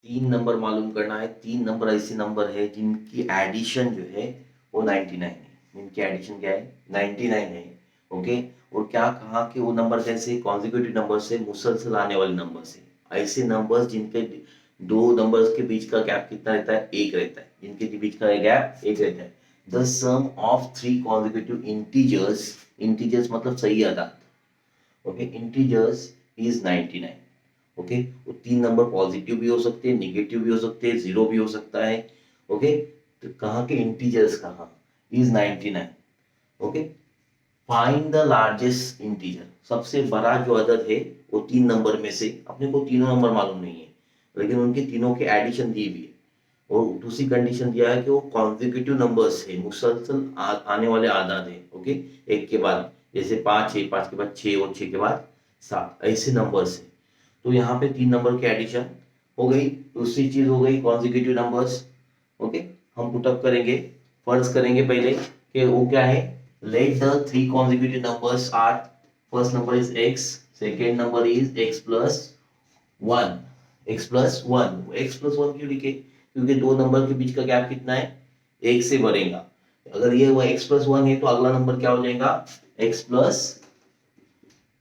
तीन नंबर मालूम करना है। तीन नंबर ऐसे नंबर है जिनकी एडिशन जो है वो 99 है। जिनकी एडिशन क्या है 99 है। ओके, और क्या कहा कि वो नंबर कैसे कॉन्जिक्यूटिव नंबर से मुसलसल आने वाले नंबर से, ऐसे नंबर्स जिनके दो नंबर्स के बीच का गैप कितना रहता है, एक रहता है। जिनके बीच का गैप एक रहता है। The sum of three consecutive integers, integers मतलब सही आधा, ओके, इंटीजर्स इज 99। ओके, वो तीन नंबर पॉजिटिव भी हो सकते हैं, निगेटिव भी हो सकते हैं, जीरो भी हो सकता है। ओके, तो कहाँ के इंटीजर्स कहाँ is 99। Okay, find the largest integer, सबसे बड़ा जो अदद है वो तीन नंबर में से, अपने को तीनों नंबर मालूम नहीं है लेकिन उनके तीनों के एडिशन दी हुई है और दूसरी कंडीशन दिया है कि वो कॉन्जिक्यूटिव नंबर्स है, मुसलसल आने वाले आदाद है। ओके, एक के बाद जैसे पाँच है, पाँच के बाद छः और छः के बाद सात, ऐसे नंबर्स है। तो यहाँ पे तीन नंबर की एडिशन हो गई। दूसरी चीज हो गई कॉन्जिक्यूटिव नंबर्स। ओके, हम पुटअप करेंगे, फर्ज करेंगे पहले कि वो क्या है, let the three consecutive numbers are, first number is x, second number is x plus one. X plus one, x plus one क्यों लिखे, क्योंकि दो नंबर के बीच का गैप कितना है, एक से बढ़ेगा। अगर ये हुआ एक्स प्लस वन है तो अगला नंबर क्या हो जाएगा, एक्स प्लस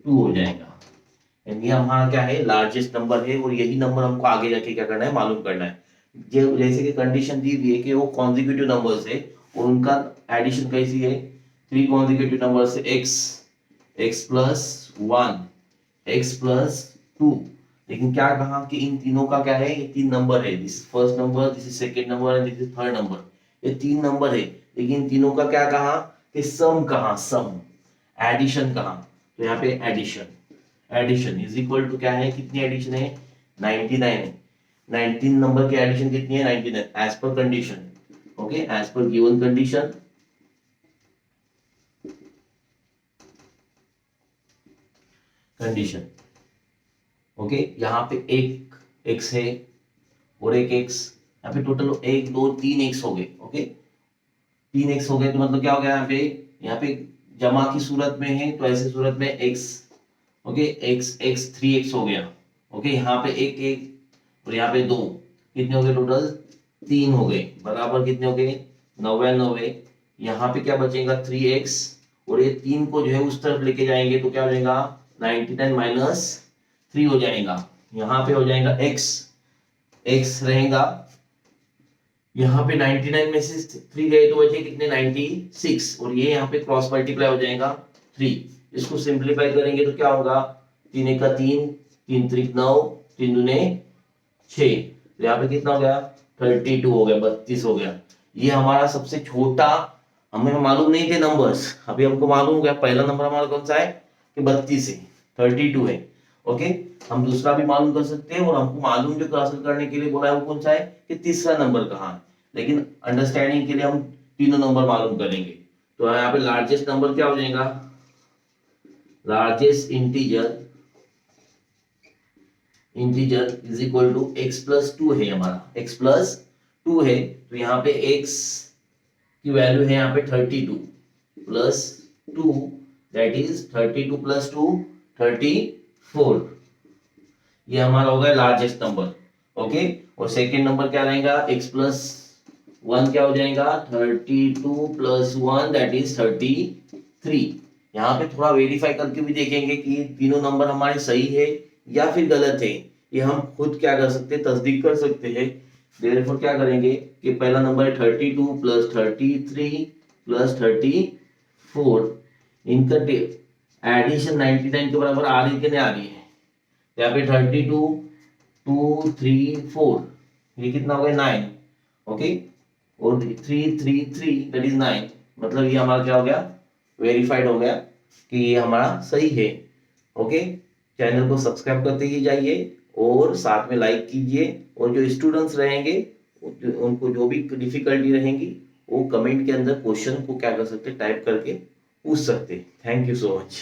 टू हो जाएगा। एंड ये हमारा क्या है, लार्जेस्ट नंबर है और यही नंबर हमको आगे जाके क्या करना है, मालूम करना है। जैसे कि कंडीशन दी हुई है कि वो कॉन्जिक्यूटिव नंबर्स है और उनका एडिशन कैसी है, थ्री कॉन्जिक्यूटिव नंबर से x, x plus one, x plus to. लेकिन क्या कहा कि इन तीनों का क्या है, ये तीन नंबर है, this first number, this is second number and this is third number. ये तीन नंबर है लेकिन तीनों का क्या कहा कि सम कहा, सम, एडिशन कहा। तो यहाँ पे addition, addition is equal to क्या है, कितनी एडिशन है, 99 है। 19 नंबर की एडिशन कितनी है, 99 as per condition. Okay, as per given condition, condition. Okay, यहाँ पे एक एक्स है और एक एक्स, यहाँ पे टोटल एक दो तीन एक्स हो गए। ओके, तीन एक्स हो गए तो मतलब क्या हो गया, यहाँ पे जमा की सूरत में है तो ऐसे सूरत में x, okay, x x three x हो गया। ओके, यहाँ पे एक एक और यहाँ पे दो, कितने हो गए टोटल, तीन हो गए, बराबर कितने हो गए, 99। यहाँ पे क्या बचेगा, थ्री एक्स, और ये तीन को जो है उस तरफ लेके जाएंगे तो क्या हो जाएगा, 99 माइनस थ्री हो जाएगा। यहाँ पे हो जाएगा एक्स, एक्स रहेगा, यहाँ पे 99 में से थ्री गए तो बचे कितने, 96, और ये यहाँ पे क्रॉस मल्टीप्लाई हो जाएगा थ्री। इसको सिंप्लीफाई करेंगे तो क्या होगा, तीन एक का तीन, तीन त्रिक नौ, तीन दूने छः, तो यहाँ पे कितना हो गया, 32 हो गया, 32 हो गया। ये हमारा सबसे छोटा, हमें मालूम नहीं थे नंबर्स, अभी हमको मालूम हो गया पहला नंबर हमारा कौन सा है कि 32 है, 32 है। ओके, हम दूसरा भी मालूम कर सकते हैं और हमको मालूम जो हासिल करने के लिए बोला है वो कौन सा है कि तीसरा नंबर कहाँ है, लेकिन अंडरस्टैंडिंग के लिए हम तीनों नंबर मालूम करेंगे। तो यहाँ पे लार्जेस्ट नंबर क्या हो जाएगा, largest integer, integer is equal to x plus two है, हमारा एक्स प्लस टू है तो यहाँ पे एक्स की वैल्यू है यहाँ पे 32 plus two, that is 32 plus two 34। ये हमारा होगा लार्जेस्ट नंबर। ओके, और सेकेंड नंबर क्या रहेगा, एक्स प्लस वन क्या हो जाएगा, 32 प्लस वन दैट इज 33। यहाँ पे थोड़ा वेरीफाई करके भी देखेंगे कि तीनों नंबर हमारे सही है या फिर गलत है, ये हम खुद क्या कर सकते हैं, तस्दीक कर सकते हैं। देयरफॉर क्या करेंगे कि पहला नंबर है 32 प्लस 33 प्लस 34, इनका एडिशन 99 के बराबर आ रही है कि नहीं आ रही है, यहाँ पे 32 2 3 4, ये कितना हो गया 9। ओके, और 3 3 3 दैट इज 9, मतलब ये हमारा क्या हो गया, वेरीफाइड हो गया कि ये हमारा सही है। ओके, चैनल को सब्सक्राइब करते ही जाइए और साथ में लाइक कीजिए, और जो स्टूडेंट्स रहेंगे उनको जो भी डिफिकल्टी रहेंगी वो कमेंट के अंदर क्वेश्चन को क्या कर सकते, टाइप करके पूछ सकते। Thank you so much.